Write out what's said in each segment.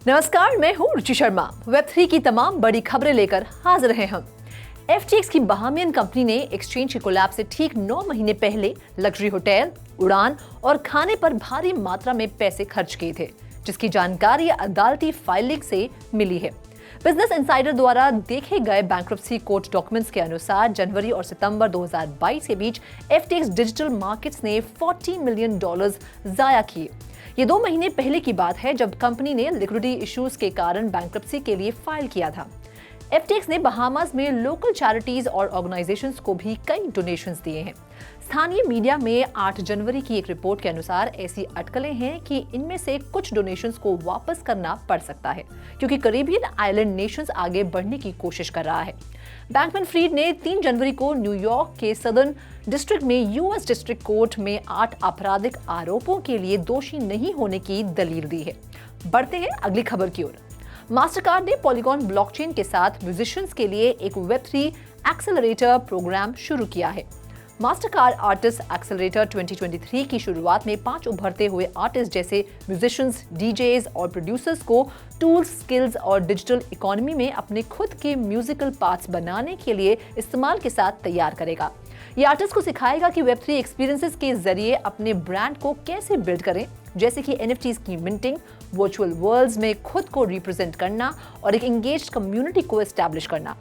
नमस्कार, मैं हूँ रुचि शर्मा। वेब3 की तमाम बड़ी खबरें लेकर हाजिर हैं हम। FTX की बहामियन कंपनी ने एक्सचेंज के कोलैप्स से ठीक 9 महीने पहले लग्जरी होटल, उड़ान और खाने पर भारी मात्रा में पैसे खर्च किए थे, जिसकी जानकारी अदालती फाइलिंग से मिली है। बिजनेस इनसाइडर द्वारा देखे गए बैंक्रप्सी कोर्ट डॉक्यूमेंट्स के अनुसार जनवरी और सितंबर 2022 के बीच FTX डिजिटल मार्केट्स ने $40 मिलियन जाया किए। ये 2 महीने पहले की बात है जब कंपनी ने लिक्विडिटी इश्यूज के कारण बैंक्रप्सी के लिए फाइल किया था। FTX ने बहामास में लोकल चैरिटीज और ऑर्गेनाइजेशंस को भी कई डोनेशंस दिए हैं। स्थानीय मीडिया में 8 जनवरी की एक रिपोर्ट के अनुसार ऐसी अटकलें हैं कि इनमें से कुछ डोनेशंस को वापस करना पड़ सकता है, क्योंकि कैरिबियन आइलैंड नेशंस आगे बढ़ने की कोशिश कर रहा है। बैंकमैन-फ्रीड ने 3 जनवरी को न्यूयॉर्क के सदर्न डिस्ट्रिक्ट में US डिस्ट्रिक्ट कोर्ट में 8 आपराधिक आरोपों के लिए दोषी नहीं होने की दलील दी है। बढ़ते हैं अगली खबर की ओर। मास्टरकार्ड ने पॉलीगॉन ब्लॉकचेन के साथ म्यूजिशियंस के लिए एक वेब3 एक्सेलरेटर प्रोग्राम शुरू किया है। मास्टरकार्ड आर्टिस्ट एक्सेलरेटर 2023 की शुरुआत में 5 उभरते हुए आर्टिस्ट जैसे म्यूजिशियंस, डीजेज और प्रोड्यूसर्स को टूल्स, स्किल्स और डिजिटल इकोनॉमी में अपने खुद के म्यूजिकल पार्ट्स बनाने के लिए इस्तेमाल के साथ तैयार करेगा। ये आर्टिस्ट को सिखाएगा कि वेब3 एक्सपीरियंसेस के जरिए अपने ब्रांड को कैसे बिल्ड करें, जैसे कि NFTs की मिंटिंग, वर्चुअल वर्ल्ड्स में खुद को रिप्रेजेंट करना और एक एंगेज्ड कम्युनिटी को एस्टैब्लिश करना।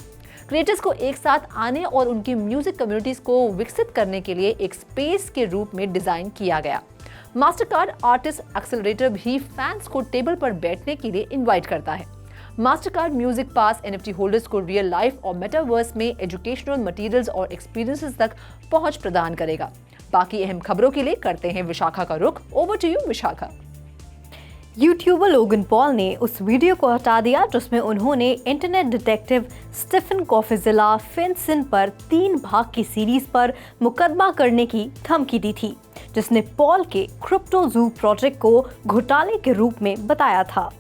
क्रिएटर्स को एक साथ आने और उनकी म्यूजिक कम्युनिटीज को विकसित करने के लिए एक स्पेस के रूप में डिजाइन किया गया। मास्टरकार्ड आर्टिस्ट एक्सेलरेटर भी फैंस को टेबल पर बैठने के लिए इनवाइट करता है। मास्टरकार्ड म्यूजिक पास NFT होल्डर्स को रियल लाइफ और मेटावर्स में एजुकेशनल मटेरियल्स और एक्सपीरियंसेस तक पहुंच प्रदान करेगा। बाकी अहम खबरों के लिए करते हैं विशाखा का रुख। Over to you Vishakha. YouTuber Logan Paul ने उस वीडियो को हटा दिया जिसमें उन्होंने इंटरनेट डिटेक्टिव स्टीफन कॉफिजिला फिनसन पर 3 भाग की सीरीज पर मुकदमा करने की धमकी दी थी, जिसने पॉल के क्रिप्टोजू प्रोजेक्ट को घोटाले के रूप में बताया था।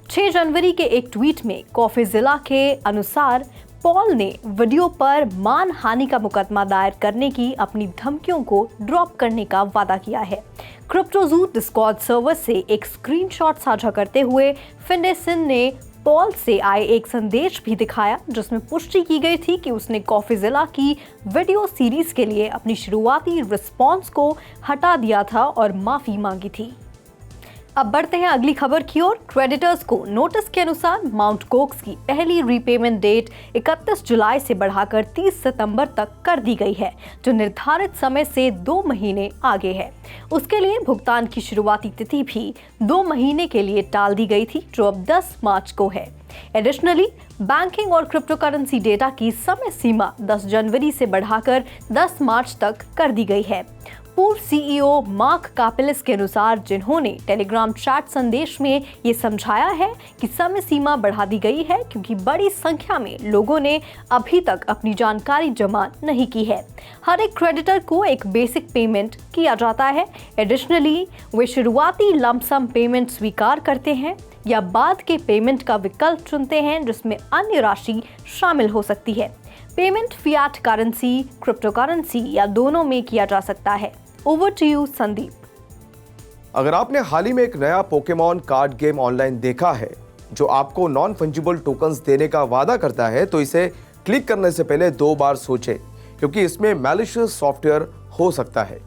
6 जनवरी के एक ट्वीट में कॉफिजिला के अनुसार पॉल ने वीडियो पर मानहानि का मुकदमा दायर करने की अपनी धमकियों को ड्रॉप करने का वादा किया है। क्रिप्टोजू डिस्कॉर्ड सर्वर से एक स्क्रीनशॉट साझा करते हुए फिनसन ने पॉल से आए एक संदेश भी दिखाया, जिसमें पुष्टि की गई थी कि उसने कॉफिजिला की वीडियो सीरीज के लिए अपनी शुरुआती रिस्पॉन्स को हटा दिया था और माफी मांगी थी। अब बढ़ते हैं अगली खबर की ओर। क्रेडिटर्स को नोटिस के अनुसार माउंट गोक्स की पहली रीपेमेंट डेट 31 जुलाई से बढ़ाकर 30 सितंबर तक कर दी गई है, जो निर्धारित समय से 2 महीने आगे है। उसके लिए भुगतान की शुरुआती तिथि भी 2 महीने के लिए टाल दी गई थी, जो अब 10 मार्च को है। एडिशनली बैंकिंग और क्रिप्टोकरेंसी डेटा की समय सीमा 10 जनवरी से बढ़ाकर 10 मार्च तक कर दी गई है। पूर्व CEO मार्क कापेलिस के अनुसार, जिन्होंने टेलीग्राम चैट संदेश में ये समझाया है कि समय सीमा बढ़ा दी गई है क्योंकि बड़ी संख्या में लोगों ने अभी तक अपनी जानकारी जमा नहीं की है। हर एक क्रेडिटर को एक बेसिक पेमेंट किया जाता है। एडिशनली वे शुरुआती लमसम पेमेंट स्वीकार करते हैं या बाद के पेमेंट का विकल्प चुनते हैं, जिसमें अन्य राशि शामिल हो सकती है। पेमेंट फियाट करेंसी, क्रिप्टोकरेंसी या दोनों में किया जा सकता है। Over to you Sandeep. अगर आपने हाल ही में एक नया पोकेमॉन कार्ड गेम ऑनलाइन देखा है जो आपको नॉन फंजिबल टोकन्स देने का वादा करता है, तो इसे क्लिक करने से पहले 2 बार सोचें, क्योंकि इसमें मैलिशियस सॉफ्टवेयर हो सकता है।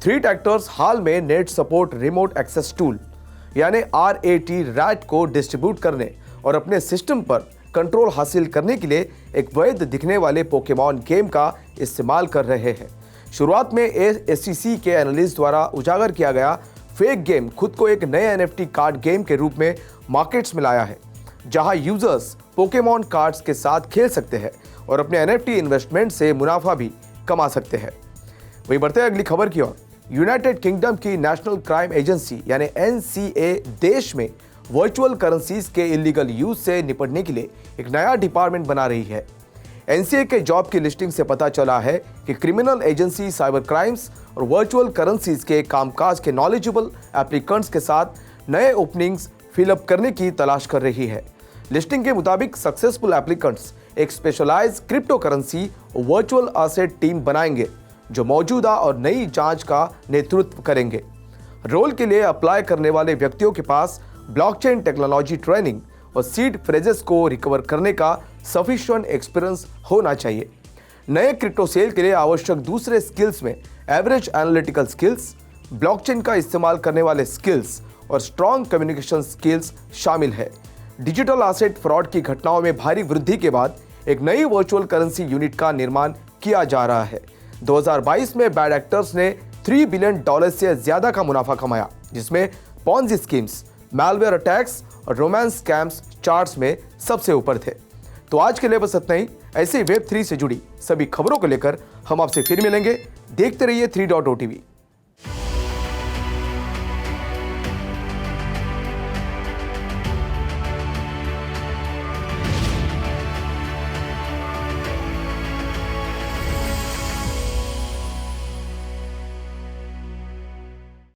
3 एक्टर्स हाल में net support remote access tool यानी RAT को डिस्ट्रीब्यूट करने और अपने सिस्टम पर कंट्रोल हासिल करने के लिए एक वैध दिखने वाले पोकेमॉन गेम का इस्तेमाल कर रहे हैं। शुरुआत में SEC के एनालिस्ट द्वारा उजागर किया गया फेक गेम खुद को एक नए NFT कार्ड गेम के रूप में मार्केट्स में लाया है, जहां यूजर्स पोकेमॉन कार्ड्स के साथ खेल सकते हैं और अपने NFT इन्वेस्टमेंट से मुनाफा भी कमा सकते हैं। वही बढ़ते हैं अगली खबर की ओर। यूनाइटेड किंगडम की नेशनल क्राइम एजेंसी यानी NCA देश में वर्चुअल करेंसीज के इलीगल यूज से निपटने के लिए एक नया डिपार्टमेंट बना रही है। NCA के जॉब की लिस्टिंग से पता चला है कि क्रिमिनल एजेंसी साइबर क्राइम्स और वर्चुअल करेंसीज के कामकाज के नॉलेजेबल एप्लीकेंट्स के साथ नए ओपनिंग्स फिलअप करने की तलाश कर रही है। लिस्टिंग के मुताबिक सक्सेसफुल एप्लीकेंट्स एक specialised cryptocurrency virtual asset team बनाएंगे जो मौजूदा और नई जांच का नेतृत्व करेंगे। रोल के लिए अप्लाई करने वाले व्यक्तियों के पास ब्लॉकचेन टेक्नोलॉजी ट्रेनिंग और सीड फ्रेजेस को रिकवर करने का सफिशिएंट एक्सपीरियंस होना चाहिए। नए क्रिप्टो सेल के लिए आवश्यक दूसरे स्किल्स में एवरेज एनालिटिकल स्किल्स, ब्लॉकचेन का इस्तेमाल करने वाले स्किल्स और स्ट्रॉन्ग कम्युनिकेशन स्किल्स शामिल है। डिजिटल एसेट फ्रॉड की घटनाओं में भारी वृद्धि के बाद एक नई वर्चुअल करेंसी यूनिट का निर्माण किया जा रहा है। 2022 में बैड एक्टर्स ने $3 बिलियन से ज्यादा का मुनाफा कमाया, जिसमें पॉन्जी स्कीम्स, मैलवेयर अटैक्स और रोमांस स्कैम्स चार्ट्स में सबसे ऊपर थे। तो आज के लिए बस इतना ही। ऐसे Web3 से जुड़ी सभी खबरों को लेकर हम आपसे फिर मिलेंगे। देखते रहिए 3.0 TV।